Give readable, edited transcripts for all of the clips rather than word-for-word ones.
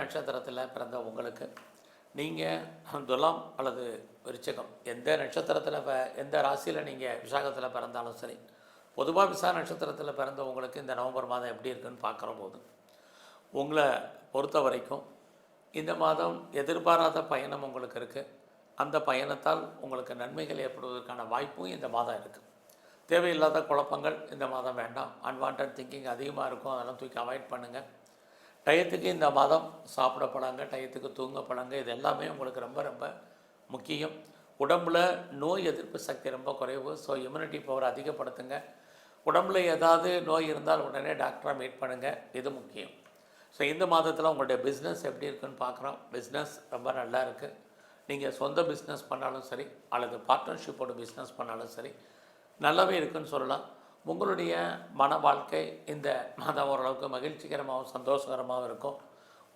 நட்சத்திரத்தில் பிறந்த உங்களுக்கு நீங்கள் துலாம் அல்லது விருச்சிகம் எந்த நட்சத்திரத்தில் எந்த ராசியில் நீங்கள் விசாகத்தில் பிறந்தாலும் சரி, பொதுவாக விசா நட்சத்திரத்தில் பிறந்த உங்களுக்கு இந்த நவம்பர் மாதம் எப்படி இருக்குன்னு பார்க்குற போது உங்களை பொறுத்த வரைக்கும் இந்த மாதம் எதிர்பாராத பயணம் உங்களுக்கு இருக்குது. அந்த பயணத்தால் உங்களுக்கு நன்மைகள் ஏற்படுவதற்கான வாய்ப்பும் இந்த மாதம் இருக்குது. தேவையில்லாத குழப்பங்கள் இந்த மாதம் வேண்டாம். அன்வான்ட் திங்கிங் அதிகமாக இருக்கும், அதெல்லாம் தூக்கி அவாய்ட் பண்ணுங்கள். டயத்துக்கு இந்த மாதம் சாப்பிட பழங்க, டயத்துக்கு தூங்க பழங்க, இது எல்லாமே உங்களுக்கு ரொம்ப ரொம்ப முக்கியம். உடம்பில் நோய் எதிர்ப்பு சக்தி ரொம்ப குறைவு. ஸோ இம்யூனிட்டி பவர் அதிகப்படுத்துங்க. உடம்புல ஏதாவது நோய் இருந்தால் உடனே டாக்டரை மீட் பண்ணுங்கள், இது முக்கியம். ஸோ இந்த மாதத்தில் உங்களுடைய பிஸ்னஸ் எப்படி இருக்குன்னு பார்க்குறோம். பிஸ்னஸ் ரொம்ப நல்லா இருக்குது. நீங்கள் சொந்த பிஸ்னஸ் பண்ணாலும் சரி அல்லது பார்ட்னர்ஷிப்போட பிஸ்னஸ் பண்ணாலும் சரி நல்லாவே இருக்குதுன்னு சொல்லலாம். உங்களுடைய மன வாழ்க்கை இந்த மாதம் ஓரளவுக்கு மகிழ்ச்சிகரமாகவும் சந்தோஷகரமாகவும் இருக்கும்.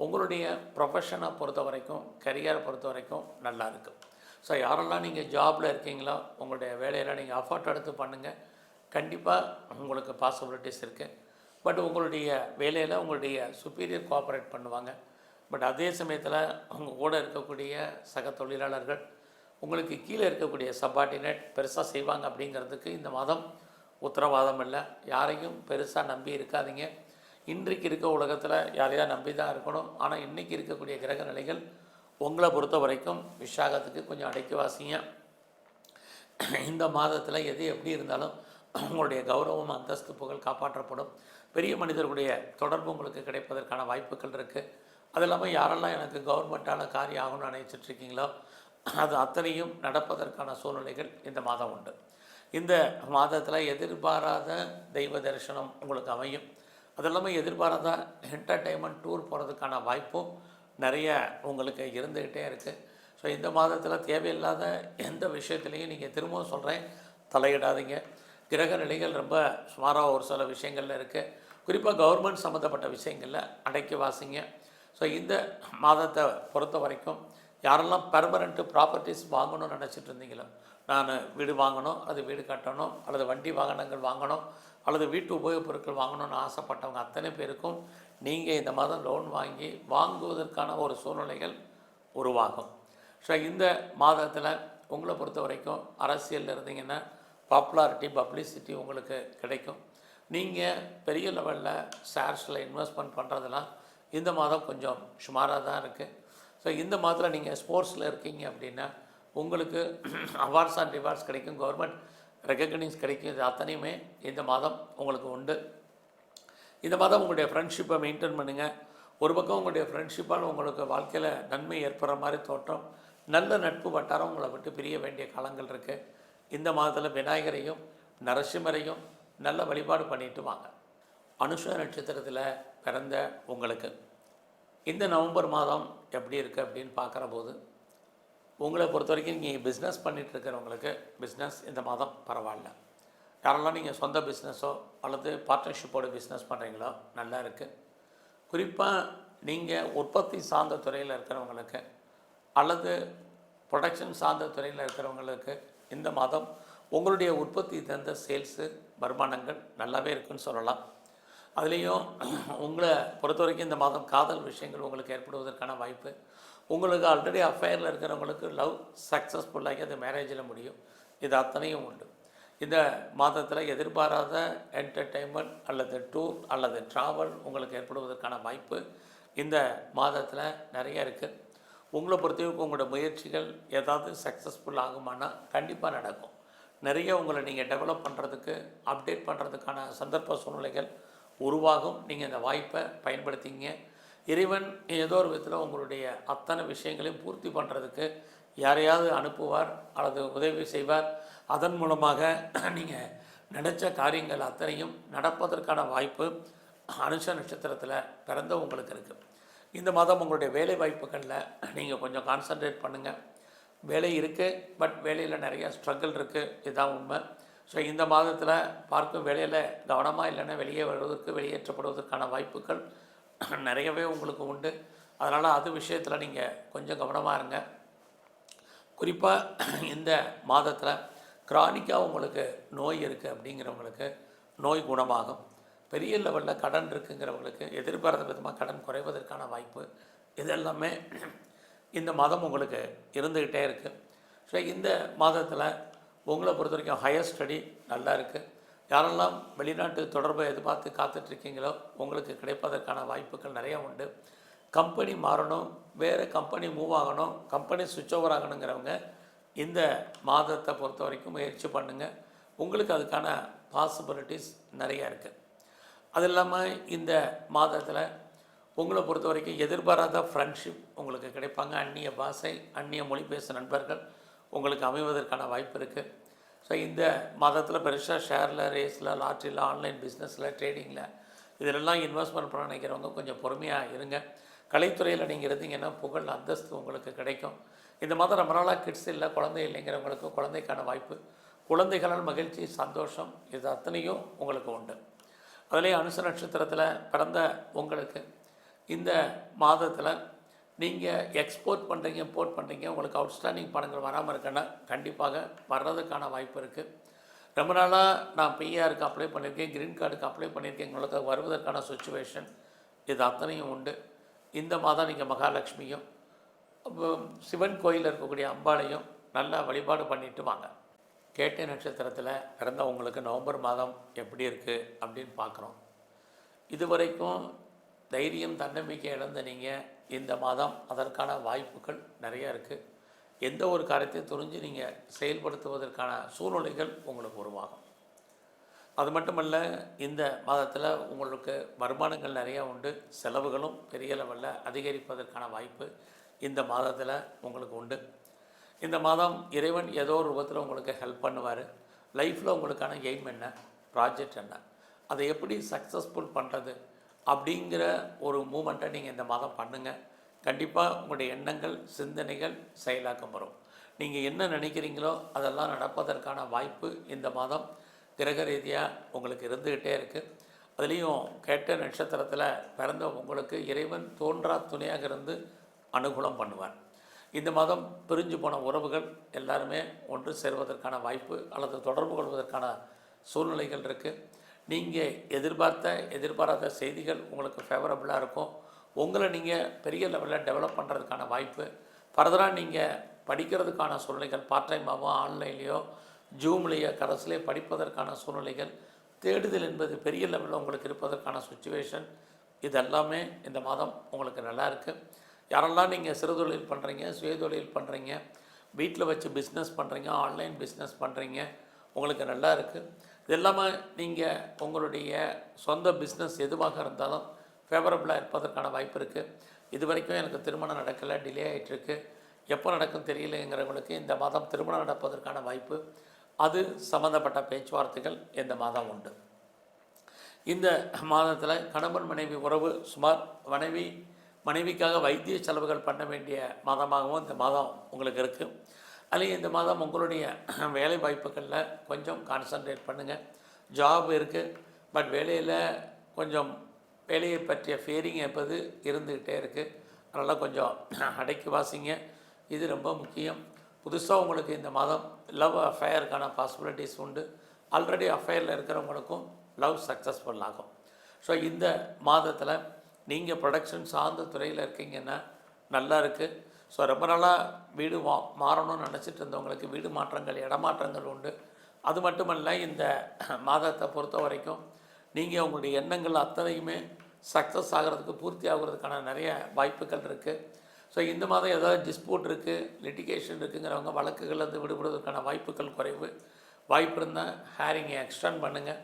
உங்களுடைய ப்ரொஃபஷனை பொறுத்த வரைக்கும், கரியரை பொறுத்த வரைக்கும் நல்லா இருக்குது. ஸோ யாரெல்லாம் நீங்கள் ஜாபில் இருக்கீங்களோ உங்களுடைய வேலையில் நீங்கள் அஃபர்ட் எடுத்து பண்ணுங்கள். கண்டிப்பாக உங்களுக்கு பாசிபிலிட்டிஸ் இருக்குது. பட் உங்களுடைய வேலையில் உங்களுடைய சுப்பீரியர் கோஆப்ரேட் பண்ணுவாங்க. பட் அதே சமயத்தில் உங்கள் கூட இருக்கக்கூடிய சக தொழிலாளர்கள், உங்களுக்கு கீழே இருக்கக்கூடிய சப்பார்டினேட் பெருசாக செய்வாங்க அப்படிங்கிறதுக்கு இந்த மாதம் உத்தரவாதம் இல்லை. யாரையும் பெருசாக நம்பி இருக்காதீங்க. இன்றைக்கு இருக்க உலகத்தில் யாரையா நம்பி தான் இருக்கணும். ஆனால் இன்றைக்கி இருக்கக்கூடிய கிரக நிலைகள் உங்களை பொறுத்த வரைக்கும் விசாகத்துக்கு கொஞ்சம் அடைக்கி வாசிங்க. இந்த மாதத்தில் எது எப்படி இருந்தாலும் உங்களுடைய கௌரவம், அந்தஸ்து, புகழ் காப்பாற்றப்படும். பெரிய மனிதர்களுடைய தொடர்பு உங்களுக்கு கிடைப்பதற்கான வாய்ப்புகள் இருக்குது. அது இல்லாமல் யாரெல்லாம் எனக்கு கவர்மெண்ட்டால் காரியம் ஆகணும்னு நினைச்சிட்ருக்கீங்களோ அது அத்தனையும் நடப்பதற்கான சூழ்நிலைகள் இந்த மாதம் உண்டு. இந்த மாதத்தில் எதிர்பாராத தெய்வ தரிசனம் உங்களுக்கு அமையும். அது இல்லாமல் எதிர்பாராத என்டர்டெயின்மெண்ட் டூர் போகிறதுக்கான வாய்ப்பும் நிறைய உங்களுக்கு இருந்துக்கிட்டே இருக்குது. ஸோ இந்த மாதத்தில் தேவையில்லாத எந்த விஷயத்துலையும் நீங்கள் திரும்பவும் சொல்கிறேன், தலையிடாதீங்க. கிரக நிலைகள் ரொம்ப சுமாராக ஒரு சில விஷயங்களில் இருக்குது. குறிப்பாக கவர்மெண்ட் சம்மந்தப்பட்ட விஷயங்களில் அடக்கி வாசிங்க. ஸோ இந்த மாதத்தை பொறுத்த வரைக்கும் யாரெல்லாம் பெர்மனண்ட்டு ப்ராப்பர்ட்டிஸ் வாங்கணும்னு நினச்சிட்டு இருந்தீங்களோ, நான் வீடு வாங்கணும், அது வீடு கட்டணும், அல்லது வண்டி வாகனங்கள் வாங்கணும், அல்லது வீட்டு உபயோகப் பொருட்கள் வாங்கணும்னு ஆசைப்பட்டவங்க அத்தனை பேருக்கும் நீங்கள் இந்த மாதம் லோன் வாங்குவதற்கான ஒரு சூழ்நிலைகள் உருவாகும். ஸோ இந்த மாதத்தில் உங்களை பொறுத்த வரைக்கும் அரசியலில் இருந்தீங்கன்னா பாப்புலாரிட்டி, பப்ளிசிட்டி உங்களுக்கு கிடைக்கும். நீங்கள் பெரிய லெவலில் ஷேர்ஸில் இன்வெஸ்ட்மெண்ட் பண்ணுறதுலாம் இந்த மாதம் கொஞ்சம் சுமாராக தான் இருக்குது. ஸோ இந்த மாதத்தில் நீங்கள் ஸ்போர்ட்ஸில் இருக்கீங்க அப்படின்னா உங்களுக்கு அவார்ட்ஸ் அண்ட் ரிவார்ட்ஸ் கிடைக்கும், கவர்மெண்ட் ரெகக்னைஸ் கிடைக்கும். இது அத்தனையுமே இந்த மாதம் உங்களுக்கு உண்டு. இந்த மாதம் உங்களுடைய ஃப்ரெண்ட்ஷிப்பை மெயின்டைன் பண்ணுங்கள். ஒரு பக்கம் உங்களுடைய ஃப்ரெண்ட்ஷிப்பால் உங்களுக்கு வாழ்க்கையில் நன்மை ஏற்படுற மாதிரி தோற்றம், நல்ல நட்பு வட்டாரம் உங்களை விட்டு பிரிய வேண்டிய காலங்கள் இருக்குது. இந்த மாதத்தில் விநாயகரையும் நரசிம்மரையும் நல்ல வழிபாடு பண்ணிட்டு வாங்க. அனுஷ நட்சத்திரத்தில் பிறந்த உங்களுக்கு இந்த நவம்பர் மாதம் எப்படி இருக்குது அப்படின்னு பார்க்குற போது உங்களை பொறுத்த வரைக்கும் நீங்கள் பிஸ்னஸ் பண்ணிகிட்ருக்கிறவங்களுக்கு பிஸ்னஸ் இந்த மாதம் பரவாயில்ல. யாரெல்லாம் நீங்கள் சொந்த பிஸ்னஸோ அல்லது பார்ட்னர்ஷிப்போடு பிஸ்னஸ் பண்ணுறீங்களோ நல்லா இருக்குது. குறிப்பாக நீங்கள் உற்பத்தி சார்ந்த துறையில் இருக்கிறவங்களுக்கு அல்லது ப்ரொடக்ஷன் சார்ந்த துறையில் இருக்கிறவங்களுக்கு இந்த மாதம் உங்களுடைய உற்பத்தி தந்த சேல்ஸு வருமானங்கள் நல்லாவே இருக்குதுன்னு சொல்லலாம். அதுலேயும் உங்களை பொறுத்த வரைக்கும் இந்த மாதம் காதல் விஷயங்கள் உங்களுக்கு ஏற்படுவதற்கான வாய்ப்பு. உங்களுக்கு ஆல்ரெடி அஃபேரில் இருக்கிறவங்களுக்கு லவ் சக்ஸஸ்ஃபுல்லாகி அது மேரேஜில் முடியும். இது அத்தனையும் உண்டு. இந்த மாதத்தில் எதிர்பாராத என்டர்டெயின்மெண்ட் அல்லது டூர் அல்லது ட்ராவல் உங்களுக்கு ஏற்படுவதற்கான வாய்ப்பு இந்த மாதத்தில் நிறைய இருக்குது. உங்களை பொறுத்தவரைக்கும் உங்களோட முயற்சிகள் ஏதாவது சக்ஸஸ்ஃபுல் ஆகுமானா கண்டிப்பாக நடக்கும். நிறைய உங்களை நீங்கள் டெவலப் பண்ணுறதுக்கு, அப்டேட் பண்ணுறதுக்கான சந்தர்ப்ப சூழ்நிலைகள் உருவாகும். நீங்கள் இந்த வாய்ப்பை பயன்படுத்திங்க. இறைவன் ஏதோ ஒரு விதத்தில் உங்களுடைய அத்தனை விஷயங்களையும் பூர்த்தி பண்ணுறதுக்கு யாரையாவது அனுப்புவார் அல்லது உதவி செய்வார். அதன் மூலமாக நீங்கள் நினச்ச காரியங்கள் அத்தனையும் நடப்பதற்கான வாய்ப்பு அனுஷ நட்சத்திரத்தில் பிறந்த உங்களுக்கு இருக்குது. இந்த மாதம் உங்களுடைய வேலை வாய்ப்புகளில் நீங்கள் கொஞ்சம் கான்சன்ட்ரேட் பண்ணுங்கள். வேலை இருக்குது, பட் வேலையில் நிறையா ஸ்ட்ரகிள் இருக்குது, இதுதான் உண்மை. ஸோ இந்த மாதத்தில் பார்க்கும் வேலையில் கவனமாக இல்லைன்னா வெளியே வருவதற்கு, வெளியேற்றப்படுவதற்கான வாய்ப்புகள் நிறையவே உங்களுக்கு உண்டு. அதனால் அது விஷயத்தில் நீங்கள் கொஞ்சம் கவனமாக இருங்க. குறிப்பாக இந்த மாதத்தில் கிரானிக்காக உங்களுக்கு நோய் இருக்குது அப்படிங்கிறவங்களுக்கு நோய் குணமாகும். பெரிய லெவலில் கடன் இருக்குங்கிறவங்களுக்கு எதிர்பாராத விதமாக கடன் குறைவதற்கான வாய்ப்பு இது எல்லாமே இந்த மாதம் உங்களுக்கு இருந்துக்கிட்டே இருக்குது. ஸோ இந்த மாதத்தில் உங்களை பொறுத்த வரைக்கும் ஹையர் ஸ்டடி நல்லா இருக்குது. யாரெல்லாம் வெளிநாட்டு தொடர்பை எதிர்பார்த்து காத்துட்ருக்கீங்களோ உங்களுக்கு கிடைப்பதற்கான வாய்ப்புகள் நிறையா உண்டு. கம்பெனி மாறணும், வேறு கம்பெனி மூவ் ஆகணும், கம்பெனி சுவிட்ச் ஓவர் ஆகணுங்கிறவங்க இந்த மாதத்தை பொறுத்த வரைக்கும் முயற்சி பண்ணுங்கள். உங்களுக்கு அதுக்கான பாசிபிலிட்டிஸ் நிறையா இருக்குது. அது இல்லாமல் இந்த மாதத்தில் உங்களை பொறுத்த வரைக்கும் எதிர்பாராத ஃப்ரெண்ட்ஷிப் உங்களுக்கு கிடைப்பாங்க. அந்நிய பாஷை, அந்நிய மொழி பேசும் நண்பர்கள் உங்களுக்கு அமைவதற்கான வாய்ப்பு இருக்குது. ஸோ இந்த மாதத்தில் பெருசாக ஷேரில், ரேஸில், லாட்ரியில், ஆன்லைன் பிஸ்னஸில், ட்ரேடிங்கில் இதிலெல்லாம் இன்வெஸ்ட்மெண்ட் பண்ண நினைக்கிறவங்க கொஞ்சம் பொறுமையாக இருங்க. கலைத்துறையில் நீங்கள் இருந்தீங்கன்னா புகழ், அந்தஸ்து உங்களுக்கு கிடைக்கும். இந்த மாதம் ரொம்ப நாளாக கிட்ஸ் இல்லை, குழந்தை இல்லைங்கிறவங்களுக்கு குழந்தைக்கான வாய்ப்பு, குழந்தைகளால் மகிழ்ச்சி, சந்தோஷம், இது அத்தனையும் உங்களுக்கு உண்டு. அதிலே அனுச நட்சத்திரத்தில் பிறந்த உங்களுக்கு இந்த மாதத்தில் நீங்கள் எக்ஸ்போர்ட் பண்ணுறீங்க, இம்போர்ட் பண்ணுறீங்க, உங்களுக்கு அவுட்ஸ்டாண்டிங் பணங்கள் வராமல் இருக்குன்னா கண்டிப்பாக வர்றதுக்கான வாய்ப்பு இருக்குது. ரொம்ப நாளாக நான் பிஆருக்கு அப்ளை பண்ணியிருக்கேன், க்ரீன் கார்டுக்கு அப்ளை பண்ணியிருக்கேன், உங்களுக்கு வருவதற்கான சுச்சுவேஷன் இது அத்தனையும் உண்டு. இந்த மாதம் நீங்கள் மகாலட்சுமியும் சிவன் கோயிலில் இருக்கக்கூடிய அம்பாளையும் நல்லா வழிபாடு பண்ணிட்டு வாங்க. கேட்டை நட்சத்திரத்தில் பிறந்தவங்களுக்கு நவம்பர் மாதம் எப்படி இருக்குது அப்படின்னு பார்க்குறோம். இதுவரைக்கும் தைரியம், தன்னம்பிக்கை இழந்த நீங்கள் இந்த மாதம் அதற்கான வாய்ப்புகள் நிறையா இருக்குது. எந்த ஒரு காரியத்தையும் துணிஞ்சு நீங்கள் செயல்படுத்துவதற்கான சூழ்நிலைகள் உங்களுக்கு உருவாகும். அது மட்டுமல்ல, இந்த மாதத்தில் உங்களுக்கு வருமானங்கள் நிறையா உண்டு, செலவுகளும் பெரிய லெவலில் அதிகரிப்பதற்கான வாய்ப்பு இந்த மாதத்தில் உங்களுக்கு உண்டு. இந்த மாதம் இறைவன் ஏதோ ஒரு ரூபத்தில் உங்களுக்கு ஹெல்ப் பண்ணுவார். லைஃப்பில் உங்களுக்கான எய்ம் என்ன, ப்ராஜெக்ட் என்ன, அதை எப்படி சக்ஸஸ்ஃபுல் பண்ணுறது அப்படிங்கிற ஒரு மூமெண்ட்டை நீங்கள் இந்த மாதம் பண்ணுங்கள். கண்டிப்பாக உங்களுடைய எண்ணங்கள், சிந்தனைகள் செயலாக்கம் வரும். நீங்கள் என்ன நினைக்கிறீங்களோ அதெல்லாம் நடப்பதற்கான வாய்ப்பு இந்த மாதம் கிரக ரீதியாக உங்களுக்கு இருந்துக்கிட்டே இருக்குது. அதுலேயும் கேட்ட நட்சத்திரத்தில் பிறந்த உங்களுக்கு இறைவன் தோன்றா துணையாக இருந்து அனுகூலம் பண்ணுவார். இந்த மாதம் பிரிஞ்சு போன உறவுகள் எல்லாருமே ஒன்று சேர்வதற்கான வாய்ப்பு அல்லது தொடர்பு கொள்வதற்கான சூழ்நிலைகள் இருக்குது. நீங்கள் எதிர்பாராத செய்திகள் உங்களுக்கு ஃபேவரபுளாக இருக்கும். உங்களை நீங்கள் பெரிய லெவலில் டெவலப் பண்ணுறதுக்கான வாய்ப்பு, ஃபர்தராக நீங்கள் படிக்கிறதுக்கான சூழ்நிலைகள், பார்ட் டைமாகவோ ஆன்லைன்லேயோ ஜூம்லேயோ கரஸ்லேயோ படிப்பதற்கான சூழ்நிலைகள், தேடுதல் என்பது பெரிய லெவலில் உங்களுக்கு இருப்பதற்கான சுச்சுவேஷன், இதெல்லாமே இந்த மாதம் உங்களுக்கு நல்லா இருக்குது. யாரெல்லாம் நீங்கள் சிறுதொழில் பண்ணுறீங்க, சுயதொழில் பண்ணுறீங்க, வீட்டில் வச்சு பிஸ்னஸ் பண்ணுறீங்க, ஆன்லைன் பிஸ்னஸ் பண்ணுறீங்க, உங்களுக்கு நல்லா இருக்குது. இது இல்லாமல் நீங்கள் உங்களுடைய சொந்த பிஸ்னஸ் எதுவாக இருந்தாலும் ஃபேவரபுளாக இருப்பதற்கான வாய்ப்பு இருக்குது. இது வரைக்கும் எனக்கு திருமணம் நடக்கலை, டிலே ஆகிட்டுருக்கு, எப்போ நடக்கும் தெரியலைங்கிறவங்களுக்கு இந்த மாதம் திருமணம் நடப்பதற்கான வாய்ப்பு, அது சம்மந்தப்பட்ட பேச்சுவார்த்தைகள் இந்த மாதம் உண்டு. இந்த மாதத்தில் கணவன் மனைவி உறவு சுமார் மனைவிக்காக வைத்திய செலவுகள் பண்ண வேண்டிய மாதமாகவும் இந்த மாதம் உங்களுக்கு இருக்குது. அதுலேயும் இந்த மாதம் உங்களுடைய வேலை வாய்ப்புகளில் கொஞ்சம் கான்சன்ட்ரேட் பண்ணுங்கள். ஜாப் இருக்குது, பட் வேலையில் கொஞ்சம் வேலையை பற்றிய ஃபீலிங் என்பது இருந்துக்கிட்டே இருக்குது. அதனால் கொஞ்சம் அடக்கி வாசிங்க, இது ரொம்ப முக்கியம். புதுசாக உங்களுக்கு இந்த மாதம் லவ் அஃபேருக்கான பாசிபிலிட்டிஸ் உண்டு. ஆல்ரெடி அஃபேரில் இருக்கிறவங்களுக்கும் லவ் சக்ஸஸ்ஃபுல் ஆகும். ஸோ இந்த மாதத்தில் நீங்கள் ப்ரொடக்ஷன் சார்ந்த துறையில் இருக்கீங்கன்னா நல்லா இருக்குது. ஸோ ரொம்ப நாளாக வீடு மாறணும்னு நினச்சிட்டு இருந்தவங்களுக்கு வீடு மாற்றங்கள், இடமாற்றங்கள் உண்டு. அது மட்டுமல்ல, இந்த மாதத்தை பொறுத்த வரைக்கும் நீங்கள் உங்களுடைய எண்ணங்கள் அத்தனையுமே சக்ஸஸ் ஆகிறதுக்கு, பூர்த்தி ஆகிறதுக்கான நிறைய வாய்ப்புகள் இருக்குது. ஸோ இந்த மாதம் ஏதாவது டிஸ்பியூட் இருக்குது, லிட்டிகேஷன் இருக்குங்கிறவங்க வழக்குகள்லேருந்து விடுபடுவதற்கான வாய்ப்புகள் குறைவு. வாய்ப்பு இருந்தால் ஹேரிங்கை எக்ஸ்டெண்ட் பண்ணுங்கள்,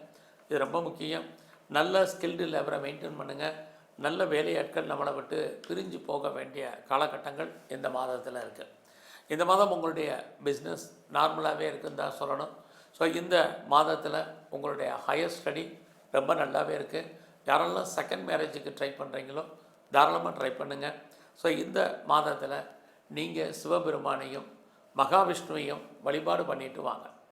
இது ரொம்ப முக்கியம். நல்ல ஸ்கில்டு லேபரை மெயின்டைன் பண்ணுங்கள். நல்ல வேலையாட்கள் நம்மளை விட்டு பிரிஞ்சு போக வேண்டிய காலகட்டங்கள் இந்த மாதத்தில் இருக்குது. இந்த மாதம் உங்களுடைய பிஸ்னஸ் நார்மலாகவே இருக்குன்னு தான் சொல்லணும். ஸோ இந்த மாதத்தில் உங்களுடைய ஹையர் ஸ்டடி ரொம்ப நல்லாவே இருக்குது. யாரெல்லாம் செகண்ட் மேரேஜுக்கு ட்ரை பண்ணுறீங்களோ தாராளமாக ட்ரை பண்ணுங்கள். ஸோ இந்த மாதத்தில் நீங்கள் சிவபெருமானையும் மகாவிஷ்ணுவையும் வழிபாடு பண்ணிட்டு வாங்க.